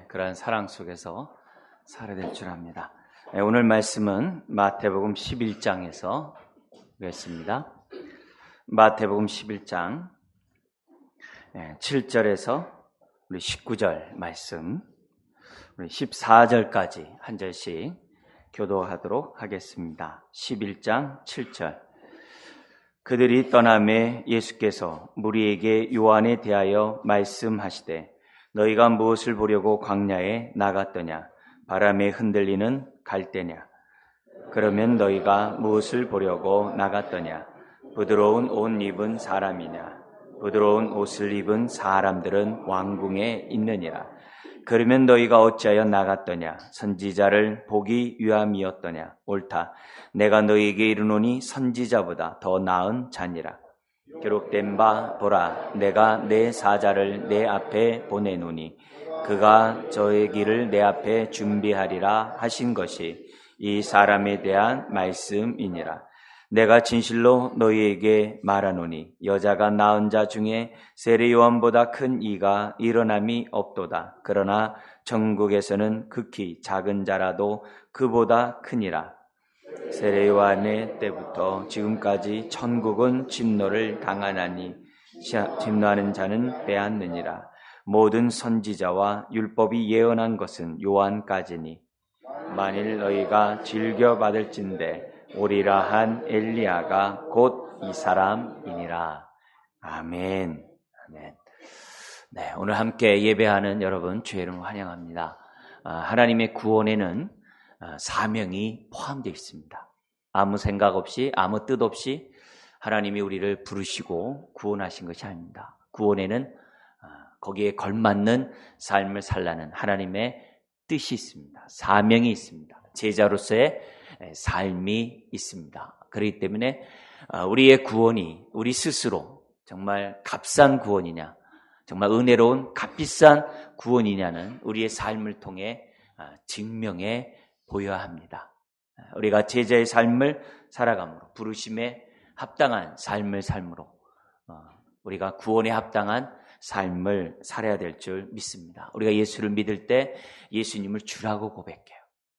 그러한 사랑 속에서 살아야 될 줄 압니다. 오늘 말씀은 마태복음 11장에서 뵙습니다. 마태복음 11장 7절에서 우리 19절 말씀, 우리 14절까지 한 절씩 교도하도록 하겠습니다. 11장 7절. 그들이 떠나매 예수께서 무리에게 요한에 대하여 말씀하시되 너희가 무엇을 보려고 광야에 나갔더냐? 바람에 흔들리는 갈대냐? 그러면 너희가 무엇을 보려고 나갔더냐? 부드러운 옷 입은 사람이냐? 부드러운 옷을 입은 사람들은 왕궁에 있느니라. 그러면 너희가 어찌하여 나갔더냐? 선지자를 보기 위함이었더냐? 옳다. 내가 너희에게 이르노니 선지자보다 더 나은 자니라. 기록된 바 보라, 내가 내 사자를 내 앞에 보내노니 그가 저의 길을 내 앞에 준비하리라 하신 것이 이 사람에 대한 말씀이니라. 내가 진실로 너희에게 말하노니 여자가 낳은 자 중에 세례 요한보다 큰 이가 일어남이 없도다. 그러나 천국에서는 극히 작은 자라도 그보다 크니라. 세례 요한의 때부터 지금까지 천국은 진노를 당하나니 진노하는 자는 빼앗느니라. 모든 선지자와 율법이 예언한 것은 요한까지니 만일 너희가 즐겨 받을진대 오리라 한 엘리야가 곧 이 사람이니라. 아멘. 아멘. 네, 오늘 함께 예배하는 여러분 주의 이름을 환영합니다. 하나님의 구원에는 사명이 포함되어 있습니다. 아무 생각 없이 아무 뜻 없이 하나님이 우리를 부르시고 구원하신 것이 아닙니다. 구원에는 거기에 걸맞는 삶을 살라는 하나님의 뜻이 있습니다. 사명이 있습니다. 제자로서의 삶이 있습니다. 그렇기 때문에 우리의 구원이 우리 스스로 정말 값싼 구원이냐, 정말 은혜로운 값비싼 구원이냐는 우리의 삶을 통해 증명해 보여야 합니다. 우리가 제자의 삶을 살아감으로 부르심에 합당한 삶을 삶으로 우리가 구원에 합당한 삶을 살아야 될 줄 믿습니다. 우리가 예수를 믿을 때 예수님을 주라고 고백해요.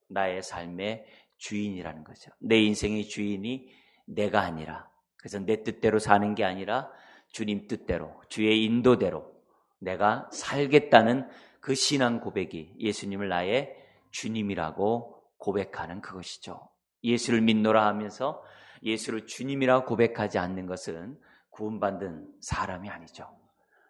나의 삶의 주인이라는 거죠. 내 인생의 주인이 내가 아니라, 그래서 내 뜻대로 사는 게 아니라 주님 뜻대로, 주의 인도대로 내가 살겠다는 그 신앙 고백이 예수님을 나의 주님이라고 고백하는 그것이죠. 예수를 믿노라 하면서 예수를 주님이라고 고백하지 않는 것은 구원받은 사람이 아니죠.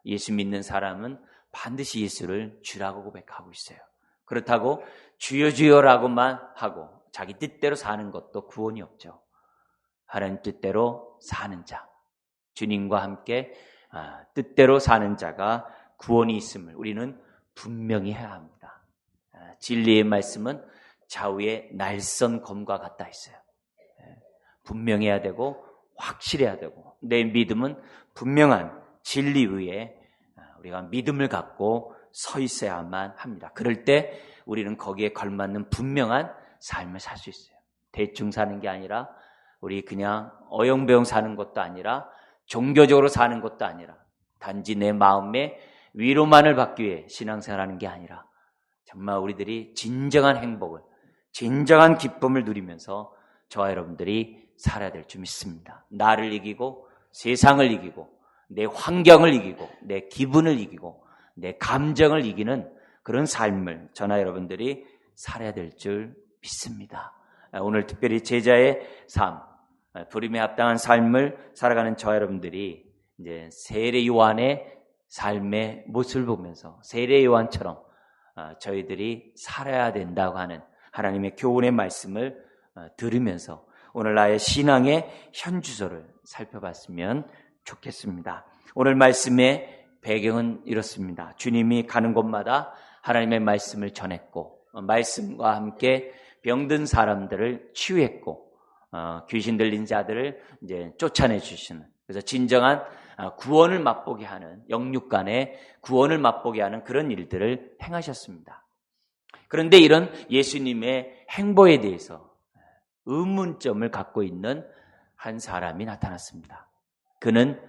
예수 믿는 사람은 반드시 예수를 주라고 고백하고 있어요. 그렇다고 주여 주여라고만 하고 자기 뜻대로 사는 것도 구원이 없죠. 하나님 뜻대로 사는 자, 주님과 함께 뜻대로 사는 자가 구원이 있음을 우리는 분명히 해야 합니다. 진리의 말씀은 좌우의 날선 검과 같다 했어요. 분명해야 되고 확실해야 되고 내 믿음은 분명한 진리 위에 우리가 믿음을 갖고 서 있어야만 합니다. 그럴 때 우리는 거기에 걸맞는 분명한 삶을 살 수 있어요. 대충 사는 게 아니라 우리 그냥 어영배영 사는 것도 아니라 종교적으로 사는 것도 아니라 단지 내 마음의 위로만을 받기 위해 신앙생활하는 게 아니라 정말 우리들이 진정한 행복을, 진정한 기쁨을 누리면서 저와 여러분들이 살아야 될 줄 믿습니다. 나를 이기고 세상을 이기고 내 환경을 이기고 내 기분을 이기고 내 감정을 이기는 그런 삶을 저나 여러분들이 살아야 될 줄 믿습니다. 오늘 특별히 제자의 삶, 부름에 합당한 삶을 살아가는 저와 여러분들이 이제 세례 요한의 삶의 모습을 보면서 세례 요한처럼 저희들이 살아야 된다고 하는 하나님의 교훈의 말씀을 들으면서 오늘 나의 신앙의 현주소를 살펴봤으면 좋겠습니다. 오늘 말씀의 배경은 이렇습니다. 주님이 가는 곳마다 하나님의 말씀을 전했고 말씀과 함께 병든 사람들을 치유했고 귀신 들린 자들을 이제 쫓아내 주시는, 그래서 진정한 구원을 맛보게 하는, 영육 간의 구원을 맛보게 하는 그런 일들을 행하셨습니다. 그런데 이런 예수님의 행보에 대해서 의문점을 갖고 있는 한 사람이 나타났습니다. 그는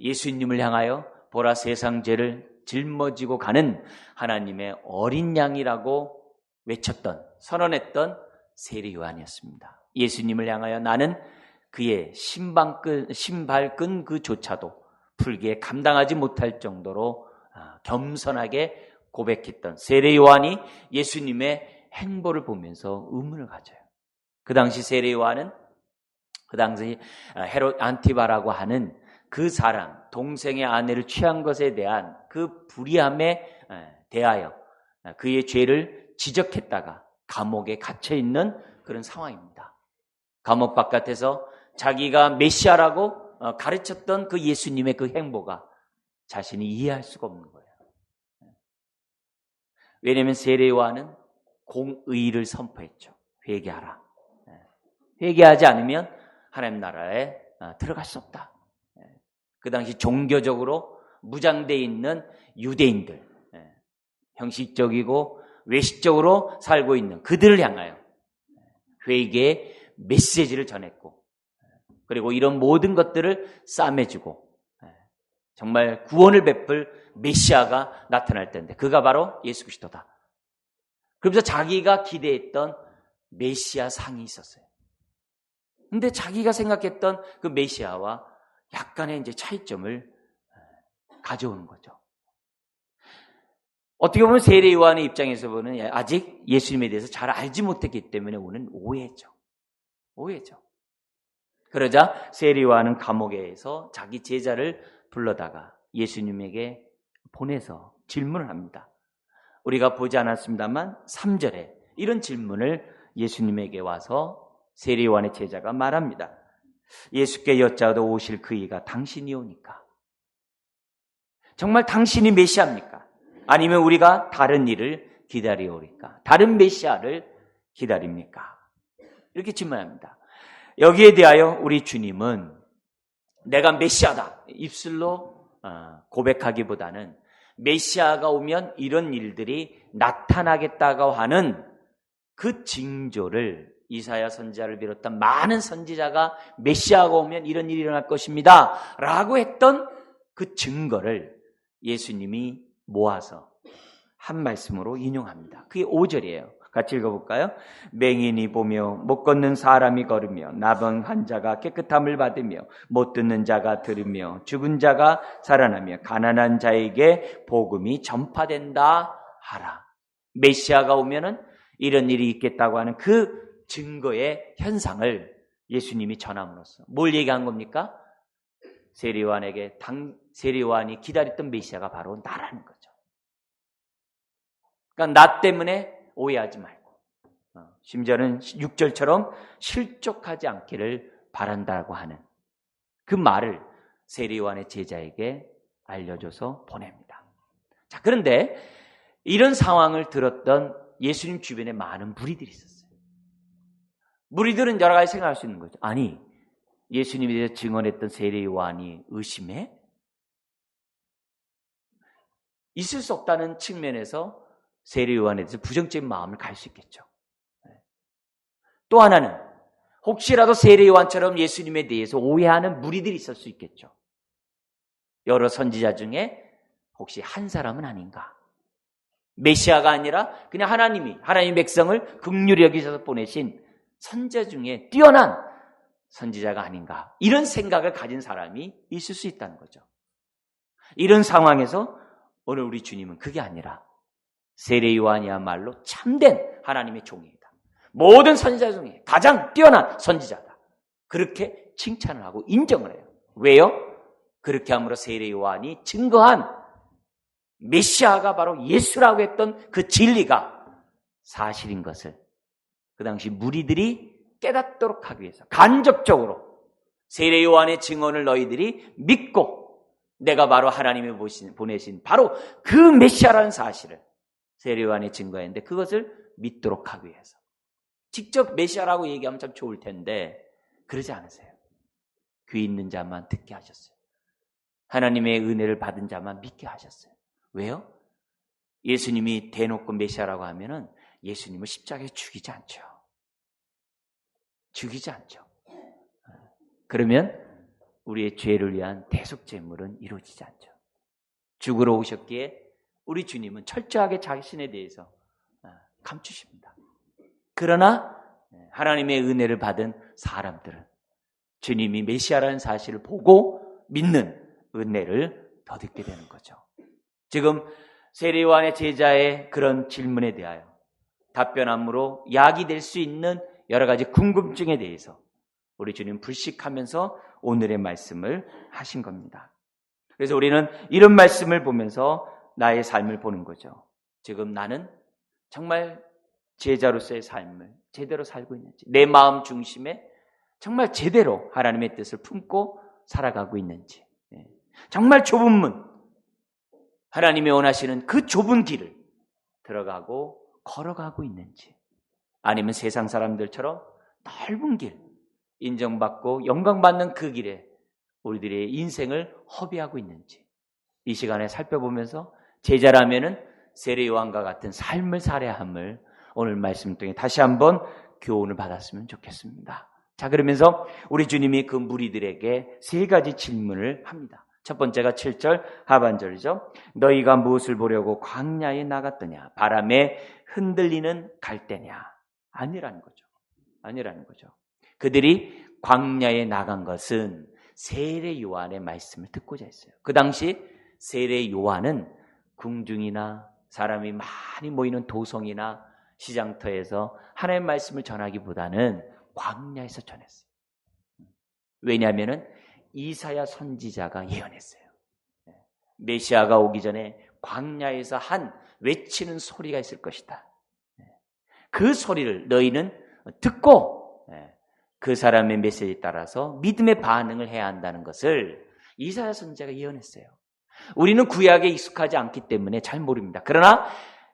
예수님을 향하여 보라 세상 죄를 짊어지고 가는 하나님의 어린 양이라고 외쳤던, 선언했던 세례 요한이었습니다. 예수님을 향하여 나는 그의 신발끈 그조차도 풀기에 감당하지 못할 정도로 겸손하게 고백했던 세례 요한이 예수님의 행보를 보면서 의문을 가져요. 그 당시 세례 요한은 그 당시 헤롯 안티바라고 하는 그 사람, 동생의 아내를 취한 것에 대한 그 불의함에 대하여 그의 죄를 지적했다가 감옥에 갇혀 있는 그런 상황입니다. 감옥 바깥에서 자기가 메시아라고 가르쳤던 그 예수님의 그 행보가 자신이 이해할 수가 없는 거예요. 왜냐하면 세례 요한은 공의를 선포했죠. 회개하라. 회개하지 않으면 하나님 나라에 들어갈 수 없다. 그 당시 종교적으로 무장되어 있는 유대인들, 형식적이고 외식적으로 살고 있는 그들을 향하여 회개의 메시지를 전했고, 그리고 이런 모든 것들을 싸매주고 정말 구원을 베풀 메시아가 나타날 텐데 그가 바로 예수 그리스도다. 그러면서 자기가 기대했던 메시아 상이 있었어요. 근데 자기가 생각했던 그 메시아와 약간의 이제 차이점을 가져오는 거죠. 어떻게 보면 세례 요한의 입장에서 보는 아직 예수님에 대해서 잘 알지 못했기 때문에 오는 오해죠. 그러자 세례 요한은 감옥에서 자기 제자를 불러다가 예수님에게 보내서 질문을 합니다. 우리가 보지 않았습니다만 3절에 이런 질문을 예수님에게 와서 세례 요한의 제자가 말합니다. 예수께 여짜도 오실 그 이가 당신이오니까? 정말 당신이 메시아입니까? 아니면 우리가 다른 일을 기다리오리까? 다른 메시아를 기다립니까? 이렇게 질문합니다. 여기에 대하여 우리 주님은 내가 메시아다 입술로 고백하기보다는 메시아가 오면 이런 일들이 나타나겠다고 하는 그 징조를 이사야 선지자를 비롯한 많은 선지자가 메시아가 오면 이런 일이 일어날 것입니다 라고 했던 그 증거를 예수님이 모아서 한 말씀으로 인용합니다. 그게 5절이에요. 같이 읽어볼까요? 맹인이 보며 못 걷는 사람이 걸으며 나병 환자가 깨끗함을 받으며 못 듣는 자가 들으며 죽은 자가 살아나며 가난한 자에게 복음이 전파된다 하라. 메시아가 오면은 이런 일이 있겠다고 하는 그 증거의 현상을 예수님이 전함으로써 뭘 얘기한 겁니까? 세례 요한이 기다렸던 메시아가 바로 나라는 거죠. 그러니까 나 때문에 오해하지 말고 심지어는 6절처럼 실족하지 않기를 바란다고 하는 그 말을 세례 요한의 제자에게 알려줘서 보냅니다. 자, 그런데 이런 상황을 들었던 예수님 주변에 많은 무리들이 있었어요. 무리들은 여러 가지 생각할 수 있는 거죠. 아니, 예수님에 대해서 증언했던 세례 요한이 의심해? 있을 수 없다는 측면에서 세례 요한에 대해서 부정적인 마음을 갈 수 있겠죠. 또 하나는 혹시라도 세례 요한처럼 예수님에 대해서 오해하는 무리들이 있을 수 있겠죠. 여러 선지자 중에 혹시 한 사람은 아닌가? 메시아가 아니라 그냥 하나님의 백성을 긍휼히 여기셔서 보내신 선지자 중에 뛰어난 선지자가 아닌가? 이런 생각을 가진 사람이 있을 수 있다는 거죠. 이런 상황에서 오늘 우리 주님은 그게 아니라 세례 요한이야말로 참된 하나님의 종이다. 모든 선지자 중에 가장 뛰어난 선지자다. 그렇게 칭찬을 하고 인정을 해요. 왜요? 그렇게 함으로 세례 요한이 증거한 메시아가 바로 예수라고 했던 그 진리가 사실인 것을 그 당시 무리들이 깨닫도록 하기 위해서 간접적으로 세례 요한의 증언을 너희들이 믿고 내가 바로 하나님이 보내신 바로 그 메시아라는 사실을 세례 요한이 증거했는데 그것을 믿도록 하기 위해서 직접 메시아라고 얘기하면 참 좋을 텐데 그러지 않으세요. 귀 있는 자만 듣게 하셨어요. 하나님의 은혜를 받은 자만 믿게 하셨어요. 왜요? 예수님이 대놓고 메시아라고 하면은 예수님을 십자가에 죽이지 않죠. 그러면 우리의 죄를 위한 대속 제물은 이루어지지 않죠. 죽으러 오셨기에 우리 주님은 철저하게 자신에 대해서 감추십니다. 그러나 하나님의 은혜를 받은 사람들은 주님이 메시아라는 사실을 보고 믿는 은혜를 덧입게 되는 거죠. 지금 세례요한의 제자의 그런 질문에 대하여 답변함으로 약이 될 수 있는 여러 가지 궁금증에 대해서 우리 주님 불식하면서 오늘의 말씀을 하신 겁니다. 그래서 우리는 이런 말씀을 보면서 나의 삶을 보는 거죠. 지금 나는 정말 제자로서의 삶을 제대로 살고 있는지, 내 마음 중심에 정말 제대로 하나님의 뜻을 품고 살아가고 있는지, 정말 좁은 문, 하나님이 원하시는 그 좁은 길을 들어가고 걸어가고 있는지, 아니면 세상 사람들처럼 넓은 길, 인정받고 영광받는 그 길에 우리들의 인생을 허비하고 있는지, 이 시간에 살펴보면서 제자라면은 세례요한과 같은 삶을 살아야 함을 오늘 말씀 통해 다시 한번 교훈을 받았으면 좋겠습니다. 자, 그러면서 우리 주님이 그 무리들에게 세 가지 질문을 합니다. 첫 번째가 7절 하반절이죠. 너희가 무엇을 보려고 광야에 나갔더냐? 바람에 흔들리는 갈대냐? 아니라는 거죠. 아니라는 거죠. 그들이 광야에 나간 것은 세례 요한의 말씀을 듣고자 했어요. 그 당시 세례 요한은 궁중이나 사람이 많이 모이는 도성이나 시장터에서 하나님의 말씀을 전하기보다는 광야에서 전했어요. 왜냐하면 이사야 선지자가 예언했어요. 메시아가 오기 전에 광야에서 한 외치는 소리가 있을 것이다. 그 소리를 너희는 듣고 그 사람의 메시지에 따라서 믿음의 반응을 해야 한다는 것을 이사야 선지자가 예언했어요. 우리는 구약에 익숙하지 않기 때문에 잘 모릅니다. 그러나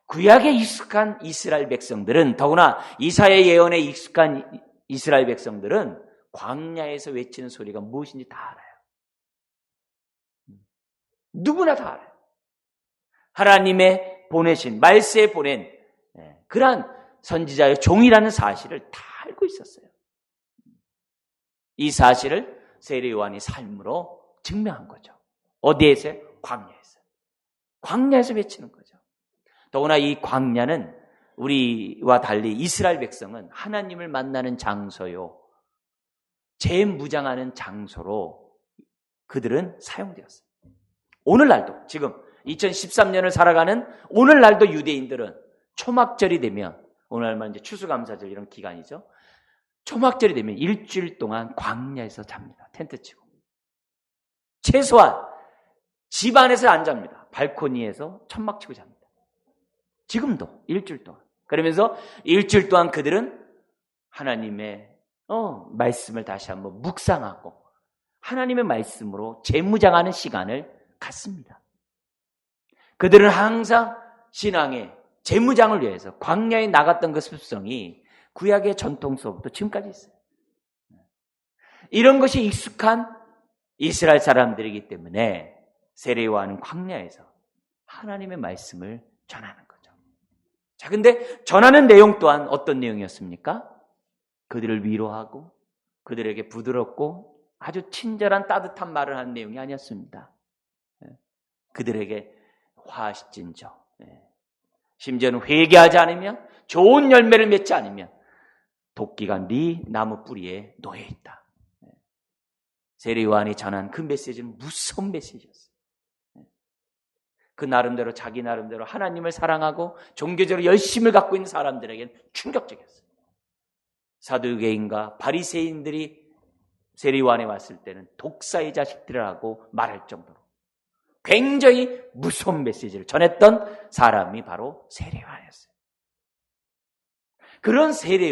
구약에 익숙한 이스라엘 백성들은, 더구나 이사야 예언에 익숙한 이스라엘 백성들은 광야에서 외치는 소리가 무엇인지 다 알아요. 누구나 다 알아요. 하나님의 보내신, 말세에 보낸 그러한 선지자의 종이라는 사실을 다 알고 있었어요. 이 사실을 세례 요한이 삶으로 증명한 거죠. 어디에서요? 광야에서. 광야에서 외치는 거죠. 더구나 이 광야는 우리와 달리 이스라엘 백성은 하나님을 만나는 장소요, 재무장하는 장소로 그들은 사용되었어요. 오늘날도, 지금 2013년을 살아가는 오늘날도 유대인들은 초막절이 되면, 오늘날만 이제 추수감사절 이런 기간이죠. 초막절이 되면 일주일 동안 광야에서 잡니다. 텐트 치고. 최소한 집 안에서 안 잡니다. 발코니에서 천막 치고 잡니다. 지금도 일주일 동안. 그러면서 일주일 동안 그들은 하나님의 말씀을 다시 한번 묵상하고 하나님의 말씀으로 재무장하는 시간을 갖습니다. 그들은 항상 신앙의 재무장을 위해서 광야에 나갔던 그 습성이 구약의 전통서부터 지금까지 있어요. 이런 것이 익숙한 이스라엘 사람들이기 때문에 세례 요한은 광야에서 하나님의 말씀을 전하는 거죠. 자, 근데 전하는 내용 또한 어떤 내용이었습니까? 그들을 위로하고 그들에게 부드럽고 아주 친절한 따뜻한 말을 하는 내용이 아니었습니다. 그들에게 화시진저, 심지어는 회개하지 않으면, 좋은 열매를 맺지 않으면 도끼가 네 나무 뿌리에 놓여 있다. 세례 요한이 전한 그 메시지는 무서운 메시지였어요. 그 나름대로, 자기 나름대로 하나님을 사랑하고 종교적으로 열심을 갖고 있는 사람들에게는 충격적이었어요. 사두개인과 바리새인들이 세례 요한에 왔을 때는 독사의 자식들이라고 말할 정도로 굉장히 무서운 메시지를 전했던 사람이 바로 세례 요한이었어요. 그런 세례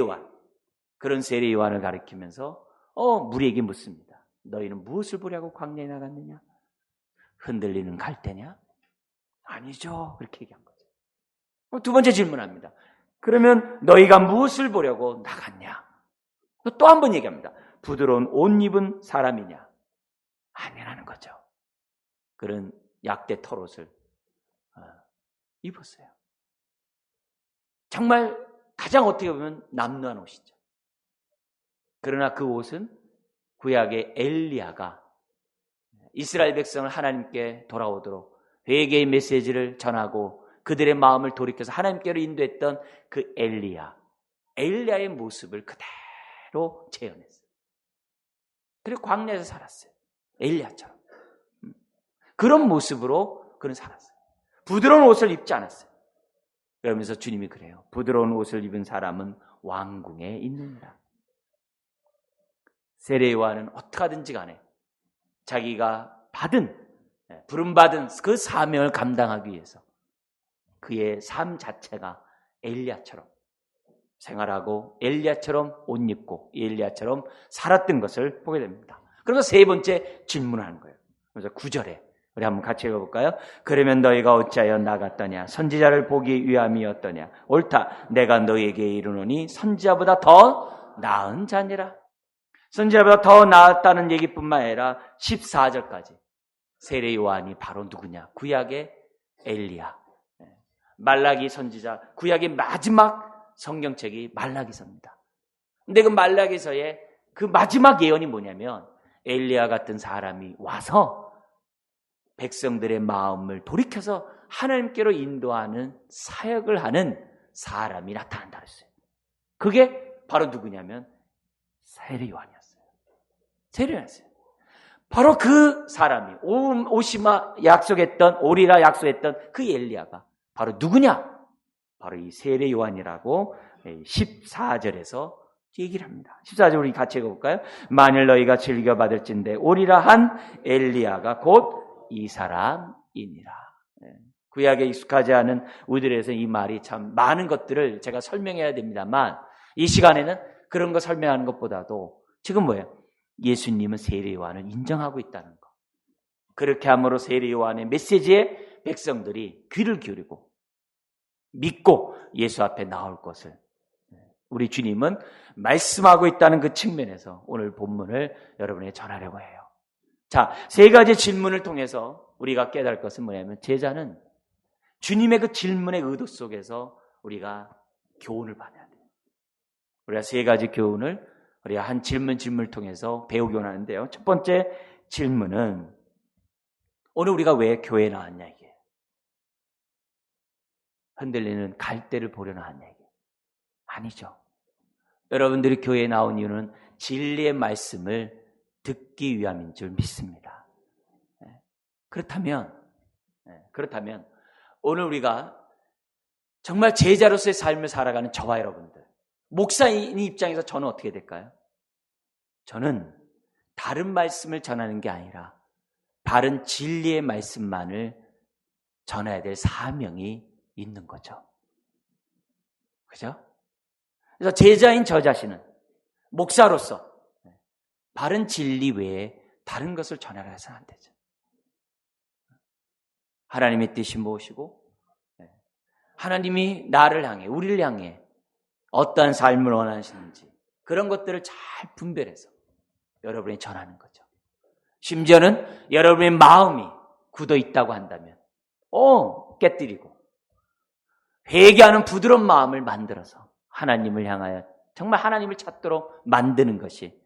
요한을 가리키면서 무리에게 묻습니다. 너희는 무엇을 보려고 광야에 나갔느냐? 흔들리는 갈대냐? 아니죠. 그렇게 얘기한 거죠. 두 번째 질문합니다. 그러면 너희가 무엇을 보려고 나갔냐? 또 한 번 얘기합니다. 부드러운 옷 입은 사람이냐? 아니라는 거죠. 그런 약대 털옷을 입었어요. 정말 가장 어떻게 보면 남루한 옷이죠. 그러나 그 옷은 구약의 엘리야가 이스라엘 백성을 하나님께 돌아오도록 회개의 메시지를 전하고 그들의 마음을 돌이켜서 하나님께로 인도했던 그 엘리야의 모습을 그대로 재현했어요. 그리고 광야에서 살았어요. 엘리야처럼. 그런 모습으로 그는 살았어요. 부드러운 옷을 입지 않았어요. 그러면서 주님이 그래요. 부드러운 옷을 입은 사람은 왕궁에 있느니라. 세례요한은 어떻게 하든지 간에 자기가 부름받은 그 사명을 감당하기 위해서 그의 삶 자체가 엘리야처럼 생활하고 엘리야처럼 옷 입고 엘리야처럼 살았던 것을 보게 됩니다. 그래서 세 번째 질문을 하는 거예요. 그래서 9절에 우리 한번 같이 읽어볼까요? 그러면 너희가 어찌하여 나갔더냐? 선지자를 보기 위함이었더냐? 옳다. 내가 너희에게 이르노니 선지자보다 더 나은 자니라. 선지자보다 더 나았다는 얘기뿐만 아니라 14절까지 세례 요한이 바로 누구냐? 구약의 엘리야. 말라기 선지자, 구약의 마지막 성경책이 말라기서입니다. 근데 그 말라기서의 그 마지막 예언이 뭐냐면 엘리야 같은 사람이 와서 백성들의 마음을 돌이켜서 하나님께로 인도하는 사역을 하는 사람이 나타난다 그랬어요. 그게 바로 누구냐면 세례 요한이었어요. 세례 요한이었어요. 바로 그 사람이 오리라 약속했던 그 엘리야가 바로 누구냐? 바로 이 세례 요한이라고 14절에서 얘기를 합니다. 14절 우리 같이 읽어볼까요? 만일 너희가 즐겨받을진대 오리라 한 엘리야가 곧 이 사람이니라. 구약에 익숙하지 않은 우리들에서 이 말이 참 많은 것들을 제가 설명해야 됩니다만 이 시간에는 그런 거 설명하는 것보다도 지금 뭐예요? 예수님은 세례 요한을 인정하고 있다는 것. 그렇게 함으로 세례 요한의 메시지에 백성들이 귀를 기울이고 믿고 예수 앞에 나올 것을 우리 주님은 말씀하고 있다는 그 측면에서 오늘 본문을 여러분에게 전하려고 해요. 자, 세 가지 질문을 통해서 우리가 깨달을 것은 뭐냐면 제자는 주님의 그 질문의 의도 속에서 우리가 교훈을 받아야 돼요. 우리가 세 가지 교훈을 우리가 한 질문을 통해서 배우기만 하는데요. 첫 번째 질문은 오늘 우리가 왜 교회에 나왔냐 이게. 흔들리는 갈대를 보려 나왔냐 이게. 아니죠. 여러분들이 교회에 나온 이유는 진리의 말씀을 듣기 위함인 줄 믿습니다. 그렇다면 오늘 우리가 정말 제자로서의 삶을 살아가는 저와 여러분들, 목사인 입장에서 저는 어떻게 될까요? 저는 다른 말씀을 전하는 게 아니라 바른 진리의 말씀만을 전해야 될 사명이 있는 거죠. 그죠? 그래서 제자인 저 자신은 목사로서 바른 진리 외에 다른 것을 전하라 해서는 안 되죠. 하나님의 뜻이 무엇이고 하나님이 나를 향해 우리를 향해 어떠한 삶을 원하시는지 그런 것들을 잘 분별해서 여러분이 전하는 거죠. 심지어는 여러분의 마음이 굳어 있다고 한다면 깨뜨리고 회개하는 부드러운 마음을 만들어서 하나님을 향하여 정말 하나님을 찾도록 만드는 것이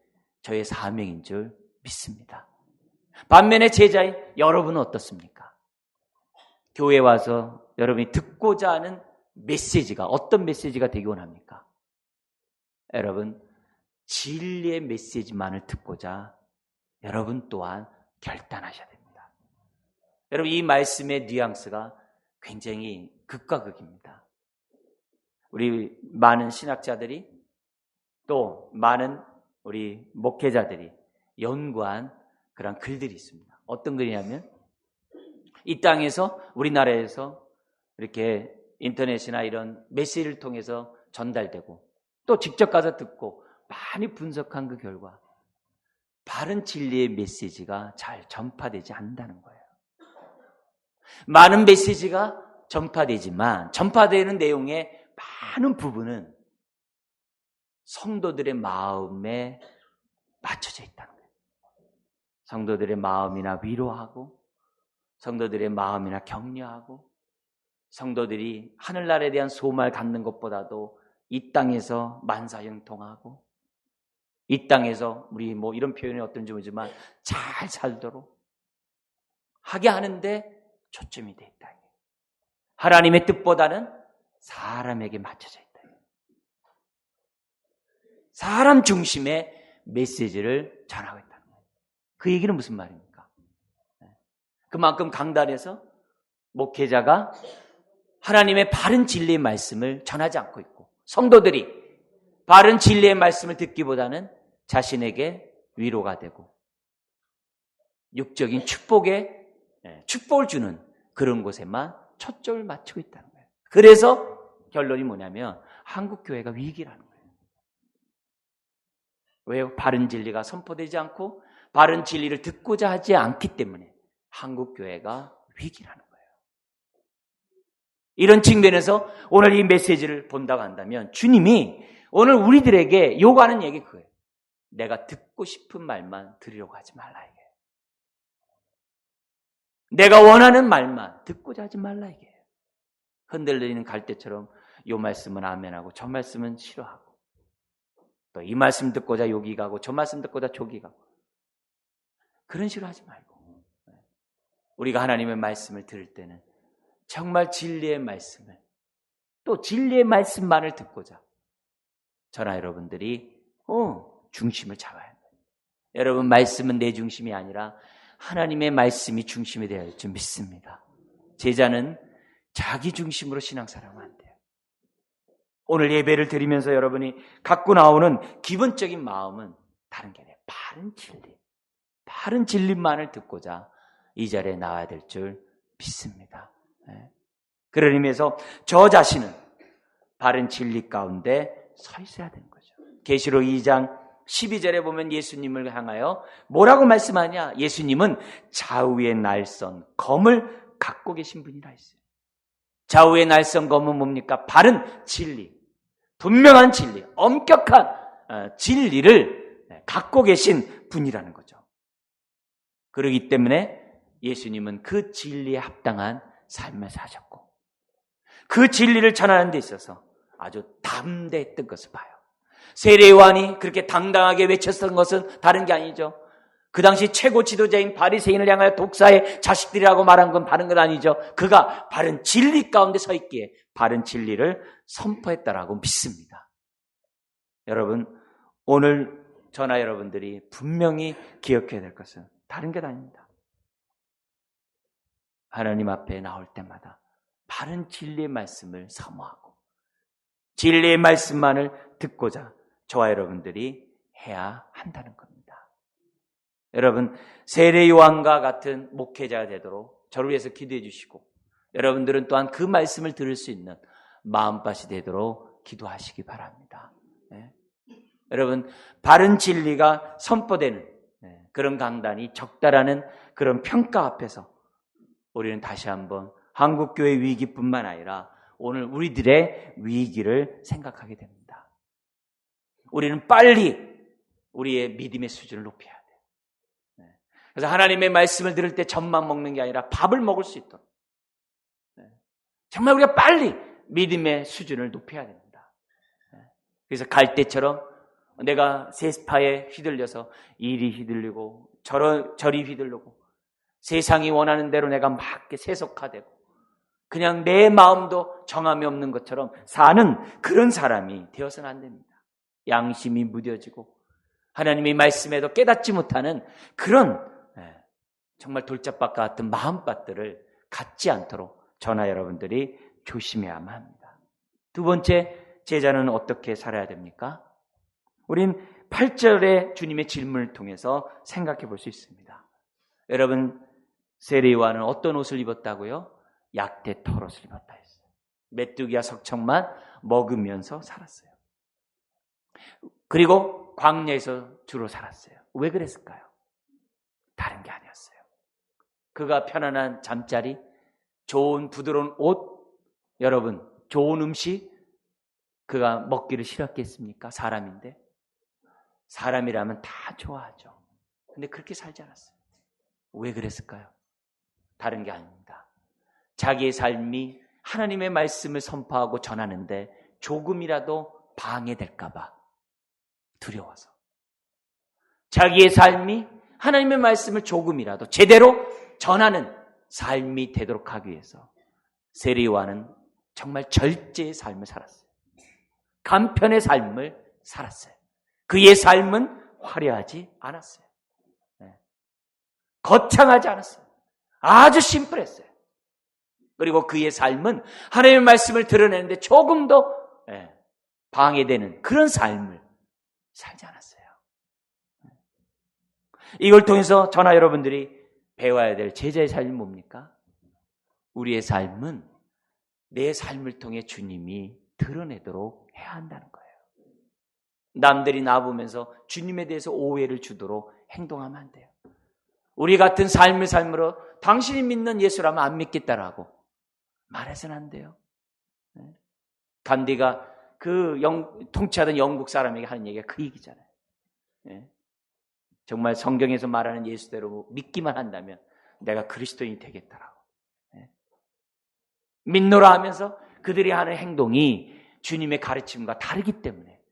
저의 사명인 줄 믿습니다. 반면에 제자인 여러분은 어떻습니까? 교회에 와서 여러분이 듣고자 하는 메시지가 어떤 메시지가 되기 원합니까? 여러분, 진리의 메시지만을 듣고자 여러분 또한 결단하셔야 됩니다. 여러분, 이 말씀의 뉘앙스가 굉장히 극과 극입니다. 우리 많은 신학자들이 또 많은 우리 목회자들이 연구한 그런 글들이 있습니다. 어떤 글이냐면 이 땅에서 우리나라에서 이렇게 인터넷이나 이런 메시지를 통해서 전달되고 또 직접 가서 듣고 많이 분석한 그 결과 바른 진리의 메시지가 잘 전파되지 않는다는 거예요. 많은 메시지가 전파되지만 전파되는 내용의 많은 부분은 성도들의 마음에 맞춰져 있다는 거예요. 성도들의 마음이나 위로하고 성도들의 마음이나 격려하고 성도들이 하늘나라에 대한 소망을 갖는 것보다도 이 땅에서 만사형통하고 이 땅에서 우리 이런 표현이 어떤지 모르지만 잘 살도록 하게 하는데 초점이 돼 있다. 하나님의 뜻보다는 사람에게 맞춰져 있다. 사람 중심의 메시지를 전하고 있다는 거예요. 그 얘기는 무슨 말입니까? 그만큼 강단에서 목회자가 하나님의 바른 진리의 말씀을 전하지 않고 있고, 성도들이 바른 진리의 말씀을 듣기보다는 자신에게 위로가 되고 육적인 축복을 주는 그런 곳에만 초점을 맞추고 있다는 거예요. 그래서 결론이 뭐냐면 한국 교회가 위기라는 거예요. 왜요? 바른 진리가 선포되지 않고 바른 진리를 듣고자 하지 않기 때문에 한국 교회가 위기라는 거예요. 이런 측면에서 오늘 이 메시지를 본다고 한다면 주님이 오늘 우리들에게 요구하는 얘기 그거예요. 내가 듣고 싶은 말만 들으려고 하지 말라 이게. 내가 원하는 말만 듣고자 하지 말라 이게. 흔들리는 갈대처럼 요 말씀은 아멘하고 저 말씀은 싫어하고 또 이 말씀 듣고자 여기 가고 저 말씀 듣고자 저기 가고 그런 식으로 하지 말고 우리가 하나님의 말씀을 들을 때는 정말 진리의 말씀을 또 진리의 말씀만을 듣고자 저나 여러분들이 중심을 잡아야 합니다. 여러분 말씀은 내 중심이 아니라 하나님의 말씀이 중심이 되어야 할 줄 믿습니다. 제자는 자기 중심으로 신앙생활하면 안 돼요. 오늘 예배를 드리면서 여러분이 갖고 나오는 기본적인 마음은 다른 게 아니에요. 바른 진리만을 듣고자 이 자리에 나와야 될 줄 믿습니다. 그런 의미에서 저 자신은 바른 진리 가운데 서 있어야 되는 거죠. 계시록 2장 12절에 보면 예수님을 향하여 뭐라고 말씀하냐? 예수님은 좌우의 날선 검을 갖고 계신 분이라 했어요. 좌우의 날선 검은 뭡니까? 바른 진리, 분명한 진리, 엄격한 진리를 갖고 계신 분이라는 거죠. 그렇기 때문에 예수님은 그 진리에 합당한 삶을 사셨고 그 진리를 전하는 데 있어서 아주 담대했던 것을 봐요. 세례 요한이 그렇게 당당하게 외쳤던 것은 다른 게 아니죠. 그 당시 최고 지도자인 바리새인을 향하여 독사의 자식들이라고 말한 건 바른 건 아니죠. 그가 바른 진리 가운데 서 있기에 바른 진리를 선포했다라고 믿습니다. 여러분 오늘 저나 여러분들이 분명히 기억해야 될 것은 다른 게 아닙니다. 하나님 앞에 나올 때마다 바른 진리의 말씀을 사모하고 진리의 말씀만을 듣고자 저와 여러분들이 해야 한다는 겁니다. 여러분 세례 요한과 같은 목회자가 되도록 저를 위해서 기도해 주시고 여러분들은 또한 그 말씀을 들을 수 있는 마음밭이 되도록 기도하시기 바랍니다. 여러분 바른 진리가 선포되는 그런 강단이 적다라는 그런 평가 앞에서 우리는 다시 한번 한국교회 위기뿐만 아니라 오늘 우리들의 위기를 생각하게 됩니다. 우리는 빨리 우리의 믿음의 수준을 높여야 돼요. 그래서 하나님의 말씀을 들을 때 젖만 먹는 게 아니라 밥을 먹을 수 있도록 정말 우리가 빨리 믿음의 수준을 높여야 됩니다. 그래서 갈대처럼 내가 세스파에 휘둘려서 이리 휘둘리고 저리 휘둘리고 세상이 원하는 대로 내가 막 세속화되고 그냥 내 마음도 정함이 없는 것처럼 사는 그런 사람이 되어서는 안 됩니다. 양심이 무뎌지고 하나님의 말씀에도 깨닫지 못하는 그런 정말 돌짝밭 같은 마음밭들을 갖지 않도록 저나 여러분들이 조심해야만 합니다. 두 번째, 제자는 어떻게 살아야 됩니까? 우린 8절의 주님의 질문을 통해서 생각해 볼 수 있습니다. 여러분 세례 요한은 어떤 옷을 입었다고요? 약대 털옷을 입었다 했어요. 메뚜기와 석청만 먹으면서 살았어요. 그리고 광야에서 주로 살았어요. 왜 그랬을까요? 다른 게 아니었어요. 그가 편안한 잠자리, 좋은 부드러운 옷, 여러분 좋은 음식 그가 먹기를 싫었겠습니까? 사람인데 사람이라면 다 좋아하죠. 근데 그렇게 살지 않았어요. 왜 그랬을까요? 다른 게 아닙니다. 자기의 삶이 하나님의 말씀을 선포하고 전하는데 조금이라도 방해될까 봐 두려워서 자기의 삶이 하나님의 말씀을 조금이라도 제대로 전하는 삶이 되도록 하기 위해서 세리와는 정말 절제의 삶을 살았어요. 간편의 삶을 살았어요. 그의 삶은 화려하지 않았어요. 거창하지 않았어요. 아주 심플했어요. 그리고 그의 삶은 하나님의 말씀을 드러내는데 조금 더 방해되는 그런 삶을 살지 않았어요. 이걸 통해서 저나 여러분들이 배워야 될 제자의 삶이 뭡니까? 우리의 삶은 내 삶을 통해 주님이 드러내도록 해야 한다는 거예요. 남들이 나보면서 주님에 대해서 오해를 주도록 행동하면 안 돼요. 우리 같은 삶으로 당신이 믿는 예수라면 안 믿겠다라고 말해서는 안 돼요. 간디가 통치하던 영국 사람에게 하는 얘기가 그 얘기잖아요. 정말 성경에서 말하는 예수대로 믿기만 한다면 내가 그리스도인이 되겠다라고. 믿노라 하면서 그들이 하는 행동이 주님의 가르침과 다르기 때문에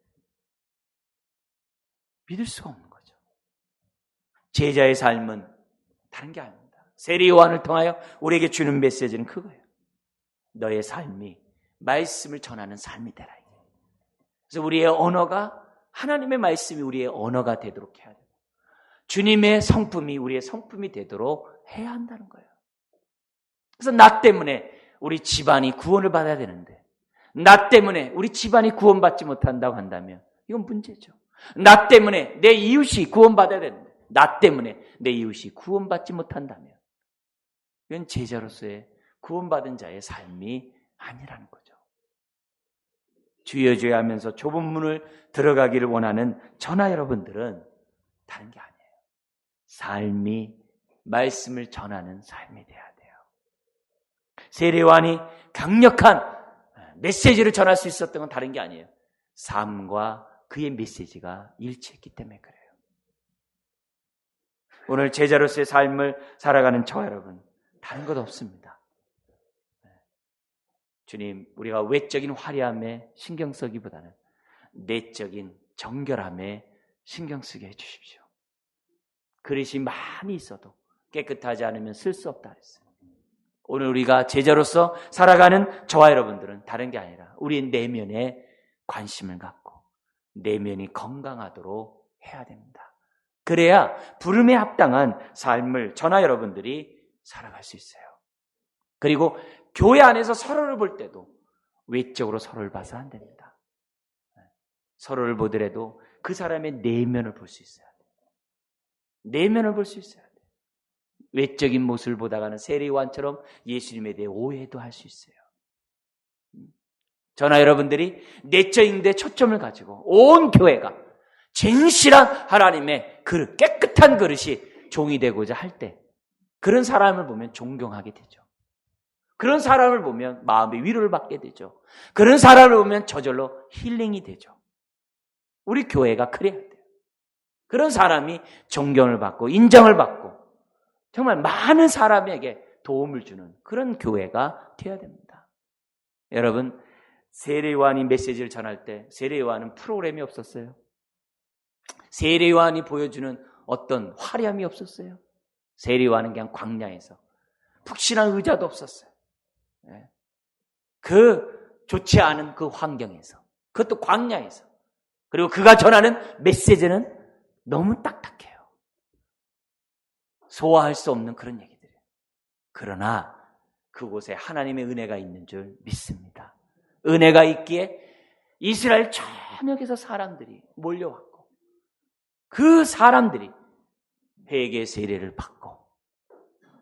믿을 수가 없는 거죠. 제자의 삶은 다른 게 아닙니다. 세리 요한을 통하여 우리에게 주는 메시지는 그거예요. 너의 삶이 말씀을 전하는 삶이 되라. 그래서 우리의 언어가 하나님의 말씀이 우리의 언어가 되도록 해야 돼요. 주님의 성품이 우리의 성품이 되도록 해야 한다는 거예요. 그래서 나 때문에 우리 집안이 구원을 받아야 되는데 나 때문에 우리 집안이 구원받지 못한다고 한다면 이건 문제죠. 나 때문에 내 이웃이 구원받아야 되는데 나 때문에 내 이웃이 구원받지 못한다면 이건 제자로서의 구원받은 자의 삶이 아니라는 거죠. 주여 주여 하면서 좁은 문을 들어가기를 원하는 저나 여러분들은 다른 게 아니에요. 삶이 말씀을 전하는 삶이 돼야 돼요. 세례 요한이 강력한 메시지를 전할 수 있었던 건 다른 게 아니에요. 삶과 그의 메시지가 일치했기 때문에 그래요. 오늘 제자로서의 삶을 살아가는 저와 여러분 다른 것 없습니다. 주님, 우리가 외적인 화려함에 신경 쓰기보다는 내적인 정결함에 신경 쓰게 해주십시오. 그릇이 많이 있어도 깨끗하지 않으면 쓸 수 없다 그랬어요. 오늘 우리가 제자로서 살아가는 저와 여러분들은 다른 게 아니라 우리 내면에 관심을 갖고 내면이 건강하도록 해야 됩니다. 그래야 부름에 합당한 삶을 저나 여러분들이 살아갈 수 있어요. 그리고 교회 안에서 서로를 볼 때도 외적으로 서로를 봐서 안 됩니다. 서로를 보더라도 그 사람의 내면을 볼 수 있어야 돼요. 내면을 볼 수 있어야 돼요. 외적인 모습을 보다가는 세례 요한처럼 예수님에 대해 오해도 할 수 있어요. 저나 여러분들이 내적인 데 초점을 가지고 온 교회가 진실한 하나님의 그릇, 깨끗한 그릇이 종이 되고자 할 때 그런 사람을 보면 존경하게 되죠. 그런 사람을 보면 마음의 위로를 받게 되죠. 그런 사람을 보면 저절로 힐링이 되죠. 우리 교회가 그래야 돼요. 그런 사람이 존경을 받고 인정을 받고 정말 많은 사람에게 도움을 주는 그런 교회가 되어야 됩니다. 여러분, 세례 요한이 메시지를 전할 때 세례 요한은 프로그램이 없었어요. 세례 요한이 보여주는 어떤 화려함이 없었어요. 세례 요한은 그냥 광야에서 푹신한 의자도 없었어요. 그 좋지 않은 그 환경에서 그것도 광야에서 그리고 그가 전하는 메시지는 너무 딱딱해요. 소화할 수 없는 그런 얘기들이에요. 그러나 그곳에 하나님의 은혜가 있는 줄 믿습니다. 은혜가 있기에 이스라엘 전역에서 사람들이 몰려왔고 그 사람들이 회개 세례를 받고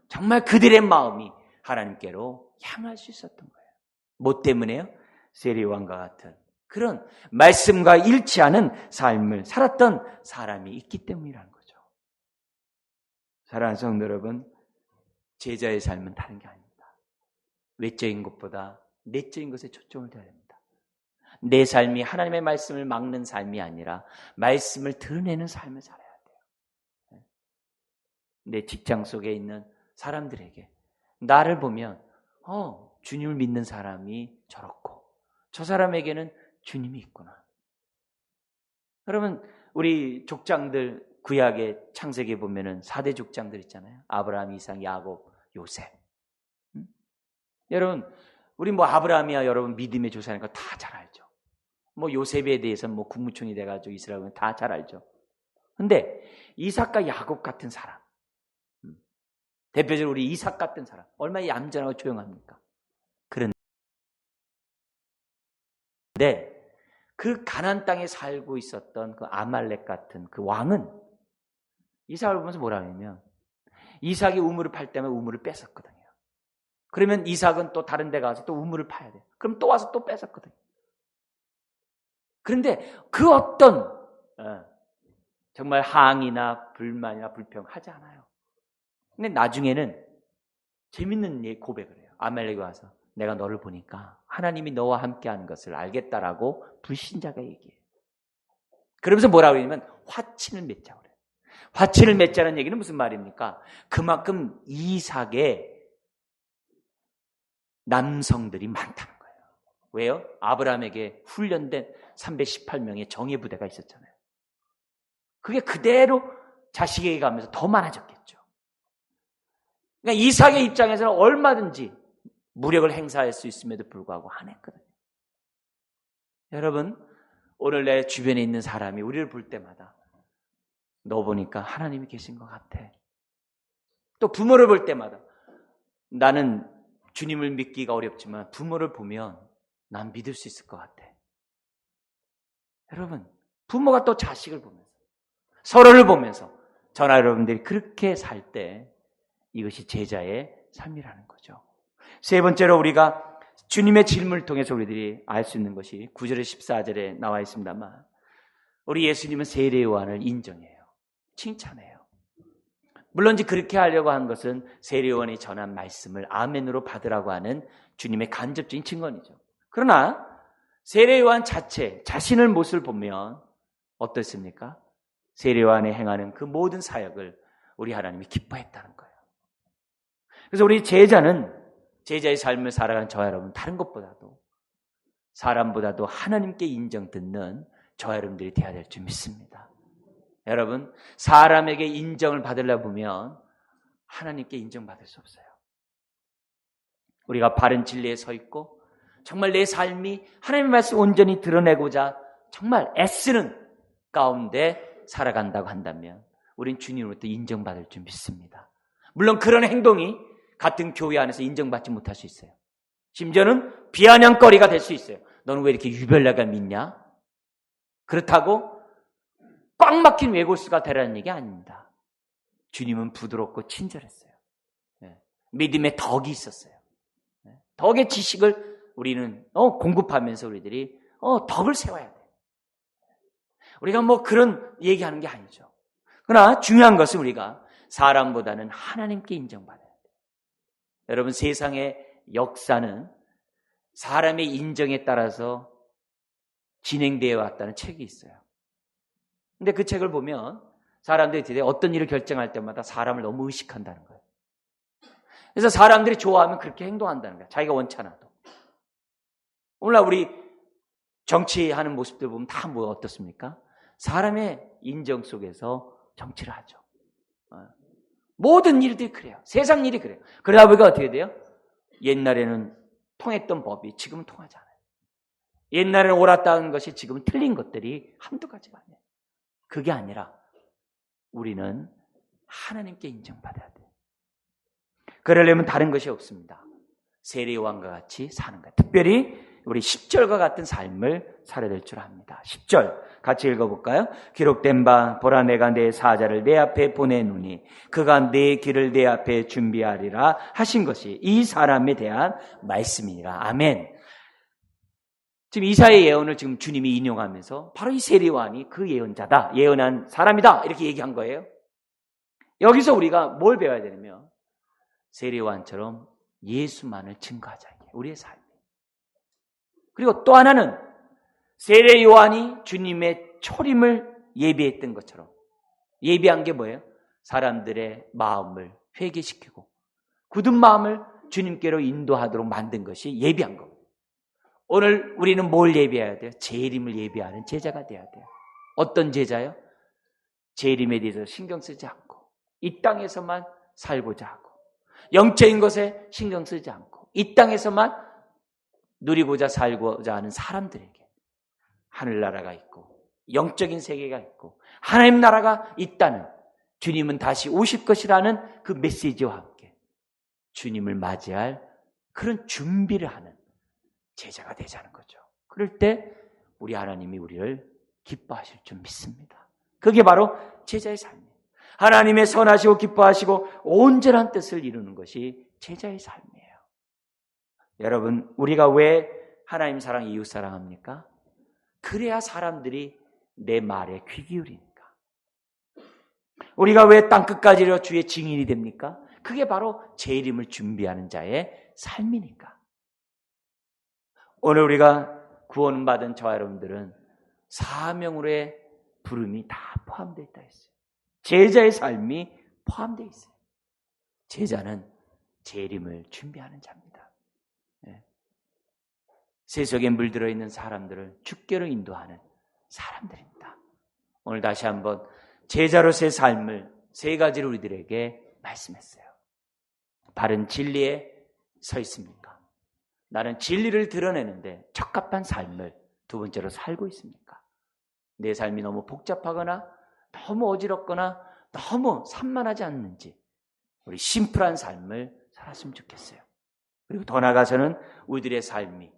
정말 그들의 마음이 하나님께로 향할 수 있었던 거예요. 뭐 때문에요? 세례 요한과 같은 그런 말씀과 일치하는 삶을 살았던 사람이 있기 때문이라는 거죠. 사랑하는 성도 여러분, 제자의 삶은 다른 게 아닙니다. 외적인 것보다 내적인 것에 초점을 둬야 됩니다. 내 삶이 하나님의 말씀을 막는 삶이 아니라 말씀을 드러내는 삶을 살아야 돼요. 내 직장 속에 있는 사람들에게 나를 보면 주님을 믿는 사람이 저렇고 저 사람에게는 주님이 있구나. 여러분, 우리 족장들 구약의 창세기에 보면은 4대 족장들 있잖아요. 아브라함, 이삭, 야곱, 요셉. 여러분, 우리 뭐 아브라함이야 여러분 믿음의 조상인 거 다 잘 알죠. 뭐 요셉에 대해서는 뭐 국무총리 돼가지고 이스라엘은 다 잘 알죠. 근데 이삭과 야곱 같은 사람, 대표적으로 우리 이삭 같은 사람, 얼마나 얌전하고 조용합니까? 그런데 그 가나안 땅에 살고 있었던 그 아말렉 같은 그 왕은 이삭을 보면서 뭐라 하냐면 이삭이 우물을 팔 때면 우물을 뺏었거든요. 그러면 이삭은 또 다른 데 가서 또 우물을 파야 돼요. 그럼 또 와서 또 뺏었거든요. 그런데 그 어떤 정말 항의나 불만이나 불평 하지 않아요. 근데 나중에는 재밌는 고백을 해요. 아말렉이 와서 내가 너를 보니까 하나님이 너와 함께하는 것을 알겠다라고 불신자가 얘기해요. 그러면서 뭐라고 그러냐면 화친을 맺자고 그래요. 화친을 맺자는 얘기는 무슨 말입니까? 그만큼 이삭의 남성들이 많다는 거예요. 왜요? 아브라함에게 훈련된 318명의 정예 부대가 있었잖아요. 그게 그대로 자식에게 가면서 더 많아졌겠죠. 그러니까 이삭의 입장에서는 얼마든지 무력을 행사할 수 있음에도 불구하고 안 했거든요. 여러분, 오늘 내 주변에 있는 사람이 우리를 볼 때마다 너 보니까 하나님이 계신 것 같아. 또 부모를 볼 때마다 나는 주님을 믿기가 어렵지만 부모를 보면 난 믿을 수 있을 것 같아. 여러분, 부모가 또 자식을 보면서 서로를 보면서 저나 여러분들이 그렇게 살 때 이것이 제자의 삶이라는 거죠. 세 번째로 우리가 주님의 질문을 통해서 우리들이 알 수 있는 것이 9절에 14절에 나와 있습니다만 우리 예수님은 세례 요한을 인정해요. 칭찬해요. 물론 그렇게 하려고 한 것은 세례 요한이 전한 말씀을 아멘으로 받으라고 하는 주님의 간접적인 증언이죠. 그러나 세례 요한 자신의 모습을 보면 어떻습니까? 세례 요한이 행하는 그 모든 사역을 우리 하나님이 기뻐했다는 거예요. 그래서 우리 제자의 삶을 살아가는 저와 여러분, 다른 것보다도 사람보다도 하나님께 인정 듣는 저와 여러분들이 되어야 될 줄 믿습니다. 여러분, 사람에게 인정을 받으려 보면 하나님께 인정받을 수 없어요. 우리가 바른 진리에 서 있고 정말 내 삶이 하나님의 말씀을 온전히 드러내고자 정말 애쓰는 가운데 살아간다고 한다면 우린 주님으로부터 인정받을 줄 믿습니다. 물론 그런 행동이 같은 교회 안에서 인정받지 못할 수 있어요. 심지어는 비아냥거리가 될 수 있어요. 너는 왜 이렇게 유별나게 믿냐? 그렇다고 꽉 막힌 외골수가 되라는 얘기 아닙니다. 주님은 부드럽고 친절했어요. 믿음의 덕이 있었어요. 덕의 지식을 우리는 공급하면서 우리들이 덕을 세워야 돼요. 우리가 뭐 그런 얘기하는 게 아니죠. 그러나 중요한 것은 우리가 사람보다는 하나님께 인정받아야 돼요. 여러분, 세상의 역사는 사람의 인정에 따라서 진행되어 왔다는 책이 있어요. 근데 그 책을 보면 사람들이 어떤 일을 결정할 때마다 사람을 너무 의식한다는 거예요. 그래서 사람들이 좋아하면 그렇게 행동한다는 거예요. 자기가 원치 않아도. 오늘날 우리 정치하는 모습들 보면 다 뭐 어떻습니까? 사람의 인정 속에서 정치를 하죠. 모든 일들이 그래요. 세상 일이 그래요. 그러다 보니까 어떻게 돼요? 옛날에는 통했던 법이 지금은 통하지 않아요. 옛날에는 옳았다는 것이 지금은 틀린 것들이 한두 가지가 아니에요. 그게 아니라 우리는 하나님께 인정받아야 돼요. 그러려면 다른 것이 없습니다. 세례요한과 같이 사는 거예요. 특별히 우리 10절과 같은 삶을 살아야 될 줄 압니다. 10절 같이 읽어볼까요? 기록된 바 보라 내가 내 사자를 내 앞에 보내노니 그가 내 길을 내 앞에 준비하리라 하신 것이 이 사람에 대한 말씀이니라. 아멘. 지금 이사야의 예언을 지금 주님이 인용하면서 바로 이 세례요한이 그 예언자다, 예언한 사람이다 이렇게 얘기한 거예요. 여기서 우리가 뭘 배워야 되냐면 세례요한처럼 예수만을 증거하자. 우리의 삶. 그리고 또 하나는 세례 요한이 주님의 초림을 예비했던 것처럼 예비한 게 뭐예요? 사람들의 마음을 회개시키고 굳은 마음을 주님께로 인도하도록 만든 것이 예비한 겁니다. 오늘 우리는 뭘 예비해야 돼요? 재림을 예비하는 제자가 돼야 돼요. 어떤 제자요? 재림에 대해서 신경 쓰지 않고 이 땅에서만 살고자 하고 영적인 것에 신경 쓰지 않고 이 땅에서만 누리고자 살고자 하는 사람들에게 하늘나라가 있고 영적인 세계가 있고 하나님 나라가 있다는, 주님은 다시 오실 것이라는 그 메시지와 함께 주님을 맞이할 그런 준비를 하는 제자가 되자는 거죠. 그럴 때 우리 하나님이 우리를 기뻐하실 줄 믿습니다. 그게 바로 제자의 삶이에요. 하나님의 선하시고 기뻐하시고 온전한 뜻을 이루는 것이 제자의 삶이에요. 여러분, 우리가 왜 하나님 사랑, 이웃 사랑합니까? 그래야 사람들이 내 말에 귀 기울이니까. 우리가 왜 땅끝까지 이르러 주의 증인이 됩니까? 그게 바로 재림을 준비하는 자의 삶이니까. 오늘 우리가 구원받은 저와 여러분들은 사명으로의 부름이 다 포함되어 있다 했어요. 제자의 삶이 포함되어 있어요. 제자는 재림을 준비하는 자입니다. 세속에 물들어 있는 사람들을 주께로 인도하는 사람들입니다. 오늘 다시 한번 제자로서의 삶을 세 가지로 우리들에게 말씀했어요. 바른 진리에 서 있습니까? 나는 진리를 드러내는데 적합한 삶을 두 번째로 살고 있습니까? 내 삶이 너무 복잡하거나 너무 어지럽거나 너무 산만하지 않는지 우리 심플한 삶을 살았으면 좋겠어요. 그리고 더 나아가서는 우리들의 삶이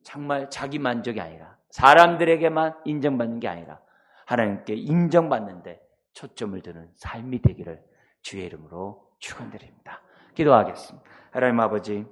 정말 자기 만족이 아니라 사람들에게만 인정받는 게 아니라 하나님께 인정받는데 초점을 두는 삶이 되기를 주의 이름으로 축원드립니다. 기도하겠습니다. 하나님 아버지,